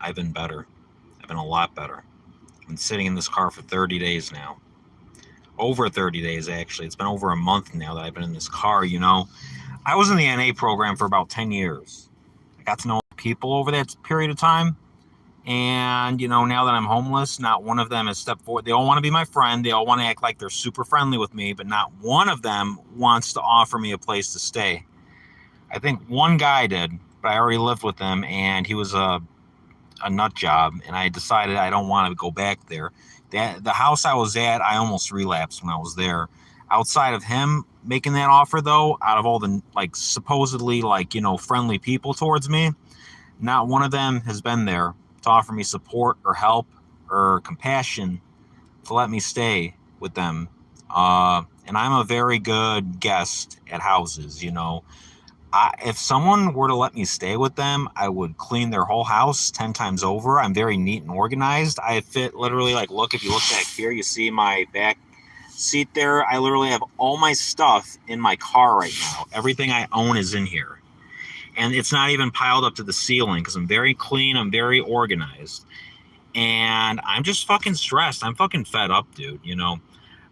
I've been better. I've been a lot better. I've been sitting in this car for 30 days now. Over 30 days, actually. It's been over a month now that I've been in this car, you know. I was in the NA program for about 10 years. I got to know people over that period of time. And, you know, now that I'm homeless, not one of them has stepped forward. They all want to be my friend. They all want to act like they're super friendly with me, but not one of them wants to offer me a place to stay. I think one guy did, but I already lived with him, and he was a nut job, and I decided I don't want to go back there. The house I was at, I almost relapsed when I was there. Outside of him making that offer, though, out of all the like supposedly like, you know, friendly people towards me, not one of them has been there to offer me support or help or compassion to let me stay with them. And I'm a very good guest at houses, you know. If someone were to let me stay with them, I would clean their whole house 10 times over. I'm very neat and organized. I fit literally, like, look, if you look back here, you see my back seat there. I literally have all my stuff in my car right now. Everything I own is in here. And it's not even piled up to the ceiling because I'm very clean. I'm very organized. And I'm just fucking stressed. I'm fucking fed up, dude, you know.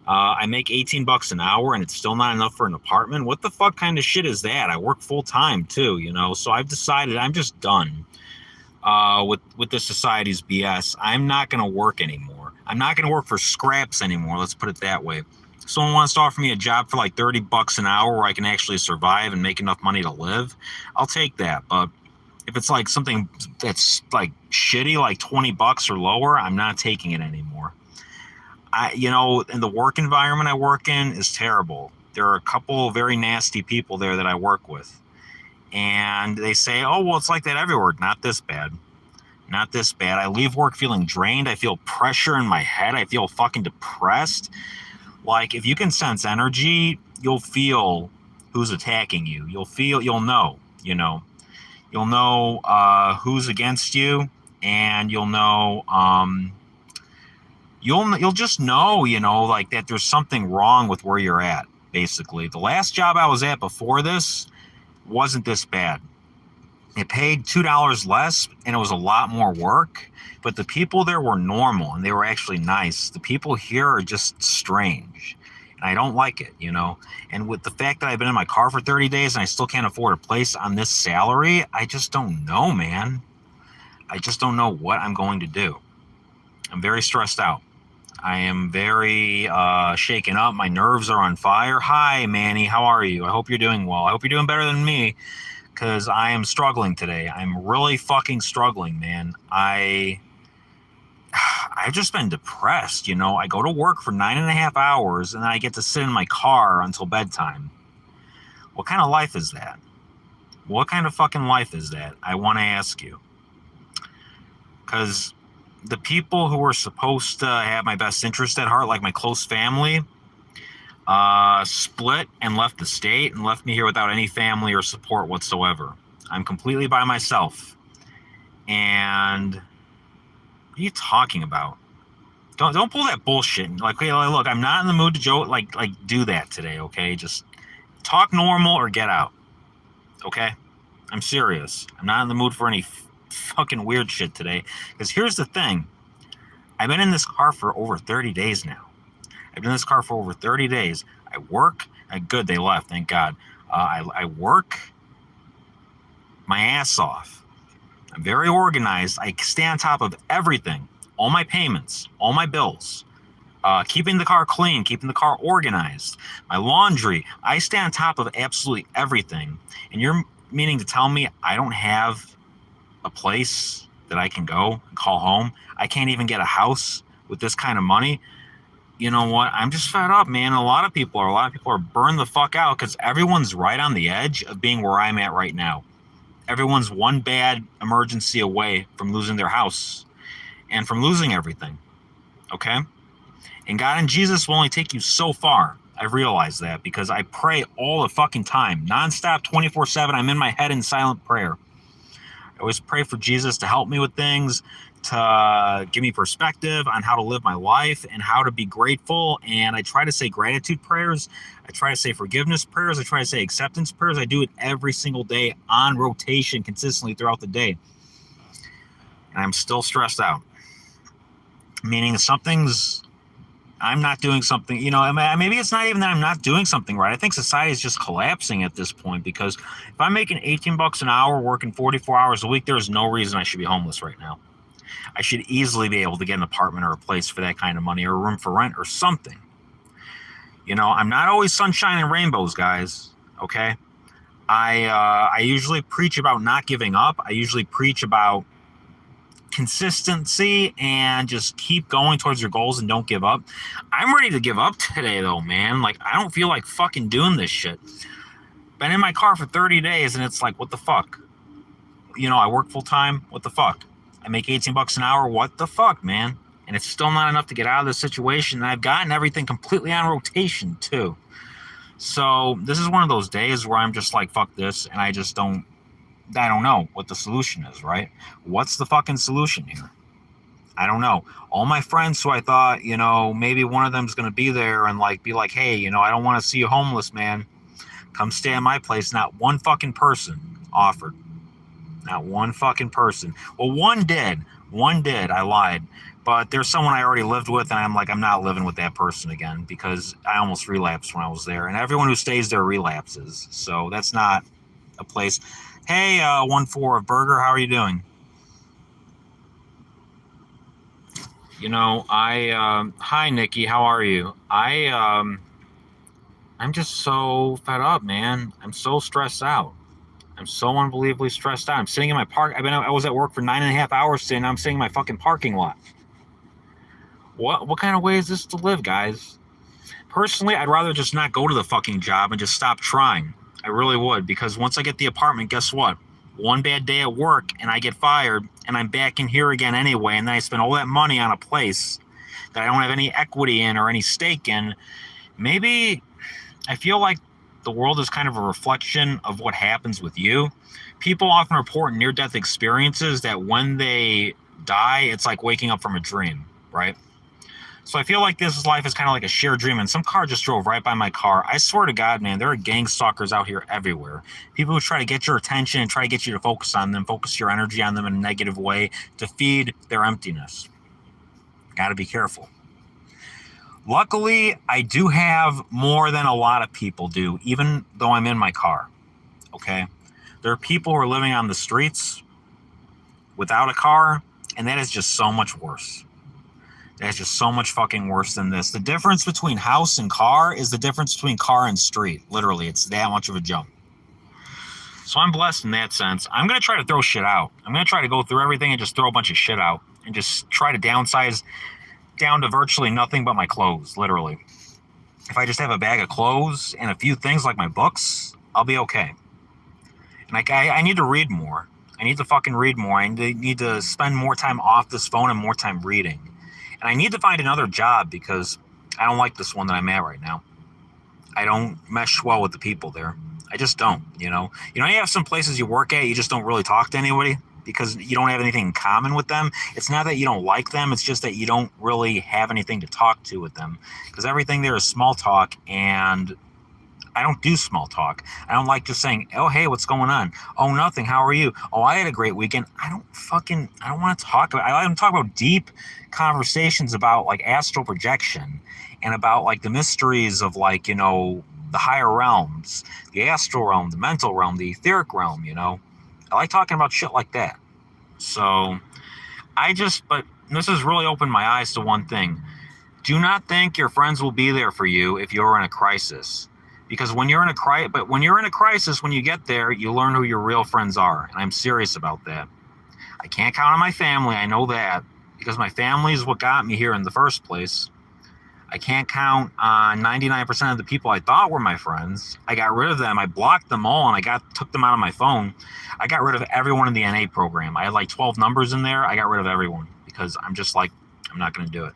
I make $18 an hour and it's still not enough for an apartment. What the fuck kind of shit is that? I work full time too, you know. So I've decided I'm just done with the society's BS. I'm not gonna work anymore. I'm not gonna work for scraps anymore. Let's put it that way. If someone wants to offer me a job for like $30 an hour where I can actually survive and make enough money to live, I'll take that. But if it's like something that's like shitty, like $20 or lower, I'm not taking it anymore. You know, and the work environment I work in is terrible. There are a couple very nasty people there that I work with. And they say, oh, well, it's like that everywhere. Not this bad. Not this bad. I leave work feeling drained. I feel pressure in my head. I feel fucking depressed. Like, if you can sense energy, you'll feel who's attacking you. You'll know, you know. You'll know who's against you, and you'll know... You'll just know, you know, like that there's something wrong with where you're at, basically. The last job I was at before this wasn't this bad. It paid $2 less and it was a lot more work, but the people there were normal and they were actually nice. The people here are just strange and I don't like it, you know. And with the fact that I've been in my car for 30 days and I still can't afford a place on this salary, I just don't know, man. I just don't know what I'm going to do. I'm very stressed out. I am very shaken up. My nerves are on fire. Hi, Manny. How are you? I hope you're doing well. I hope you're doing better than me because I am struggling today. I'm really fucking struggling, man. I've just been depressed, you know. I go to work for 9.5 hours and then I get to sit in my car until bedtime. What kind of life is that? What kind of fucking life is that? I want to ask you. Because the people who were supposed to have my best interest at heart, like my close family, split and left the state and left me here without any family or support whatsoever. I'm completely by myself. And what are you talking about? Don't pull that bullshit. Like, hey, look, I'm not in the mood to do that today, okay? Just talk normal or get out, okay? I'm serious. I'm not in the mood for any fucking weird shit today. Because here's the thing. I've been in this car for over 30 days now. I've been in this car for over 30 days. I work. Good, they left, thank God. I work my ass off. I'm very organized. I stay on top of everything. All my payments, all my bills. Keeping the car clean, keeping the car organized. My laundry. I stay on top of absolutely everything. And you're meaning to tell me I don't have a place that I can go and call home? I can't even get a house with this kind of money. You know what? I'm just fed up, man. A lot of people are burned the fuck out because everyone's right on the edge of being where I'm at right now. Everyone's one bad emergency away from losing their house and from losing everything. Okay? And God and Jesus will only take you so far. I realize that because I pray all the fucking time, nonstop, 24/7. I'm in my head in silent prayer. I always pray for Jesus to help me with things, to give me perspective on how to live my life and how to be grateful. And I try to say gratitude prayers. I try to say forgiveness prayers. I try to say acceptance prayers. I do it every single day on rotation consistently throughout the day. and I'm still stressed out. Meaning I'm not doing something, maybe it's not even that I'm not doing something right. I think society is just collapsing at this point, because if I'm making $18 an hour, working 44 hours a week, there's no reason I should be homeless right now. I should easily be able to get an apartment or a place for that kind of money, or a room for rent or something. I'm not always sunshine and rainbows, guys. Okay. I usually preach about not giving up. I usually preach about consistency and just keep going towards your goals and don't give up. I'm ready to give up today, though, man. Like, I don't feel like fucking doing this shit. Been in my car for 30 days, and it's like, what the fuck? I work full time. What the fuck? I make $18 an hour. What the fuck, man? And it's still not enough to get out of this situation. And I've gotten everything completely on rotation, too. So this is one of those days where I'm just like, fuck this. And I don't know what the solution is, right? What's the fucking solution here? I don't know. All my friends who I thought, maybe one of them's going to be there and be like, hey, I don't want to see you homeless, man. Come stay at my place. Not one fucking person offered. Not one fucking person. Well, one did. I lied. But there's someone I already lived with, and I'm like, I'm not living with that person again, because I almost relapsed when I was there. And everyone who stays there relapses. So that's not a place. Hey, 1-4 of Burger, how are you doing? Hi, Nikki, how are you? I'm just so fed up, man. I'm so stressed out. I'm so unbelievably stressed out. I'm sitting in my park. I was at work for 9.5 hours today, and I'm sitting in my fucking parking lot. What kind of way is this to live, guys? Personally, I'd rather just not go to the fucking job and just stop trying. I really would, because once I get the apartment, guess what? One bad day at work and I get fired, and I'm back in here again anyway, and then I spend all that money on a place that I don't have any equity in or any stake in. Maybe I feel like the world is kind of a reflection of what happens with you. People often report near-death experiences that when they die, it's like waking up from a dream, right? So I feel like this life is kind of like a shared dream, and some car just drove right by my car. I swear to God, man, there are gang stalkers out here everywhere. People who try to get your attention and try to get you to focus on them, focus your energy on them in a negative way to feed their emptiness. Got to be careful. Luckily, I do have more than a lot of people do, even though I'm in my car, okay? There are people who are living on the streets without a car, and that is just so much worse. That's just so much fucking worse than this. The difference between house and car is the difference between car and street. Literally, it's that much of a jump. So I'm blessed in that sense. I'm going to try to throw shit out. I'm going to try to go through everything and just throw a bunch of shit out and just try to downsize down to virtually nothing but my clothes, literally. If I just have a bag of clothes and a few things like my books, I'll be okay. And I need to read more. I need to fucking read more. I need to spend more time off this phone and more time reading. And I need to find another job, because I don't like this one that I'm at right now. I don't mesh well with the people there. I just don't, you have some places you work at, you just don't really talk to anybody because you don't have anything in common with them. It's not that you don't like them. It's just that you don't really have anything to talk to with them, because everything there is small talk, and I don't do small talk. I don't like just saying, oh, hey, what's going on? Oh, nothing. How are you? Oh, I had a great weekend. I don't want to talk about, I like to talk about deep conversations about like astral projection and about like the mysteries of like, the higher realms, the astral realm, the mental realm, the etheric realm, I like talking about shit like that. So but this has really opened my eyes to one thing. Do not think your friends will be there for you if you're in a crisis. Because when you're in a crisis, when you get there, you learn who your real friends are. And I'm serious about that. I can't count on my family. I know that, because my family is what got me here in the first place. I can't count on 99% of the people I thought were my friends. I got rid of them. I blocked them all, and took them out of my phone. I got rid of everyone in the NA program. I had like 12 numbers in there. I got rid of everyone, because I'm just like, I'm not going to do it.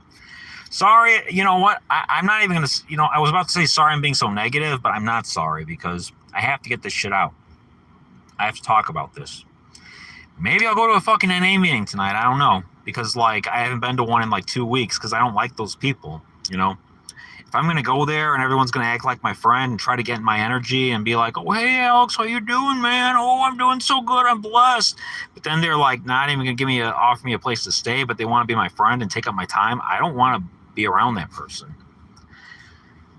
Sorry, you know what? I'm not even going to, I was about to say sorry I'm being so negative, but I'm not sorry, because I have to get this shit out. I have to talk about this. Maybe I'll go to a fucking NA meeting tonight. I don't know, because like I haven't been to one in like 2 weeks, because I don't like those people, if I'm going to go there and everyone's going to act like my friend and try to get my energy and be like, oh, hey, Alex, how you doing, man? Oh, I'm doing so good. I'm blessed. But then they're like not even going to offer me a place to stay, but they want to be my friend and take up my time. I don't want to be around that person.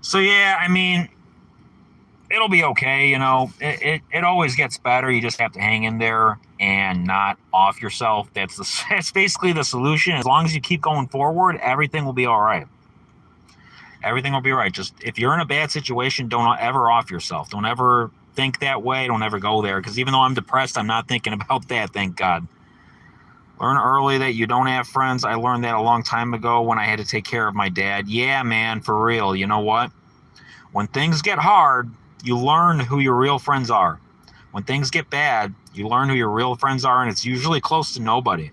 So, yeah, I mean, it'll be okay. You know, it always gets better. You just have to hang in there and not off yourself. That's basically the solution. As long as you keep going forward, everything will be all right. Everything will be right. Just if you're in a bad situation, don't ever off yourself. Don't ever think that way. Don't ever go there. Because even though I'm depressed, I'm not thinking about that, thank God. Learn early that you don't have friends. I learned that a long time ago when I had to take care of my dad. Yeah, man, for real. You know what? When things get hard, you learn who your real friends are. When things get bad, you learn who your real friends are, and it's usually close to nobody.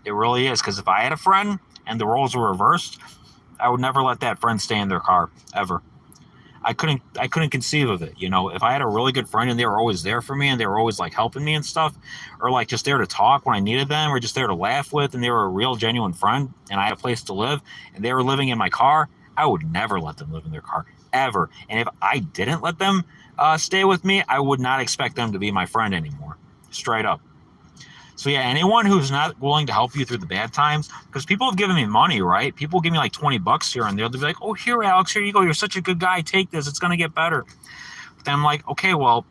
It really is. Because if I had a friend and the roles were reversed, I would never let that friend stay in their car, ever. I couldn't conceive of it. You know, if I had a really good friend and they were always there for me and they were always like helping me and stuff, or like just there to talk when I needed them, or just there to laugh with, and they were a real genuine friend and I had a place to live and they were living in my car, I would never let them live in their car, ever. And if I didn't let them stay with me, I would not expect them to be my friend anymore. Straight up. So yeah, anyone who's not willing to help you through the bad times, because people have given me money, right? People give me like $20 here and there. They'll be like, oh, here, Alex, here you go. You're such a good guy. Take this. It's going to get better. But then I'm like, okay, well,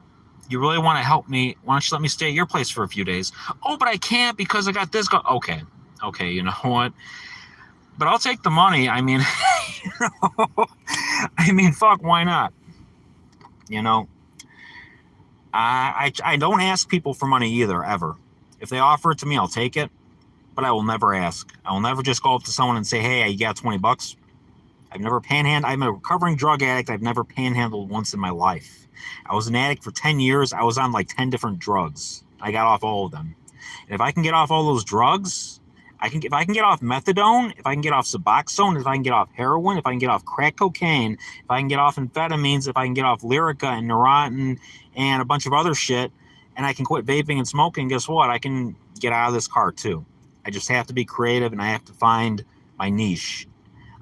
you really want to help me. Why don't you let me stay at your place for a few days? Oh, but I can't because I got this. Okay, you know what? But I'll take the money. I mean, fuck, why not? You know, I don't ask people for money either, ever. If they offer it to me, I'll take it, but I will never ask. I will never just go up to someone and say, hey, you got $20. I've never panhandled. I'm a recovering drug addict. I've never panhandled once in my life. I was an addict for 10 years. I was on like 10 different drugs. I got off all of them. And if I can get off all those drugs, if I can get off methadone, if I can get off Suboxone, if I can get off heroin, if I can get off crack cocaine, if I can get off amphetamines, if I can get off Lyrica and Neurontin and a bunch of other shit, and I can quit vaping and smoking, guess what? I can get out of this car too. I just have to be creative and I have to find my niche.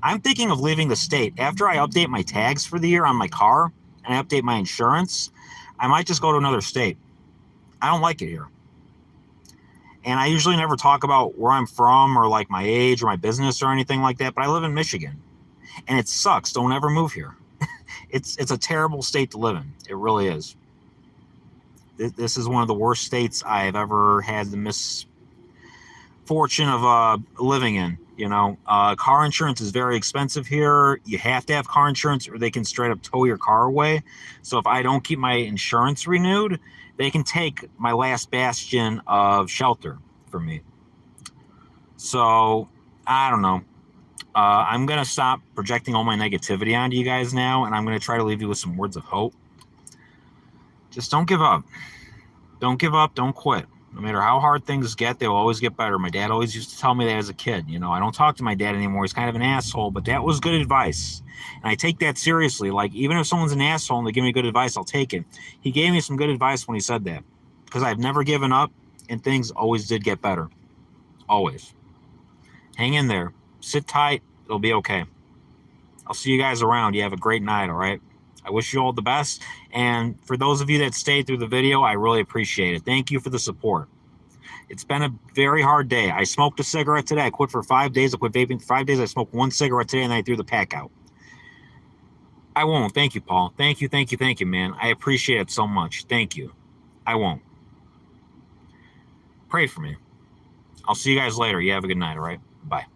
I'm thinking of leaving the state. After I update my tags for the year on my car and I update my insurance, I might just go to another state. I don't like it here. And I usually never talk about where I'm from or like my age or my business or anything like that, but I live in Michigan. And it sucks. Don't ever move here. It's a terrible state to live in. It really is. This is one of the worst states I've ever had the misfortune of living in. You know, car insurance is very expensive here. You have to have car insurance or they can straight up tow your car away. So if I don't keep my insurance renewed, they can take my last bastion of shelter from me. So I don't know. I'm going to stop projecting all my negativity onto you guys now, and I'm going to try to leave you with some words of hope. Just don't give up. Don't give up. Don't quit. No matter how hard things get, they'll always get better. My dad always used to tell me that as a kid. You know, I don't talk to my dad anymore. He's kind of an asshole, but that was good advice. And I take that seriously. Like, even if someone's an asshole and they give me good advice, I'll take it. He gave me some good advice when he said that, because I've never given up and things always did get better. Always. Hang in there. Sit tight. It'll be okay. I'll see you guys around. You have a great night, all right? I wish you all the best. And for those of you that stayed through the video, I really appreciate it. Thank you for the support. It's been a very hard day. I smoked a cigarette today. I quit for 5 days. I quit vaping for 5 days. I smoked one cigarette today, and then I threw the pack out. I won't. Thank you, Paul. Thank you, man. I appreciate it so much. Thank you. I won't. Pray for me. I'll see you guys later. You have a good night, all right? Bye.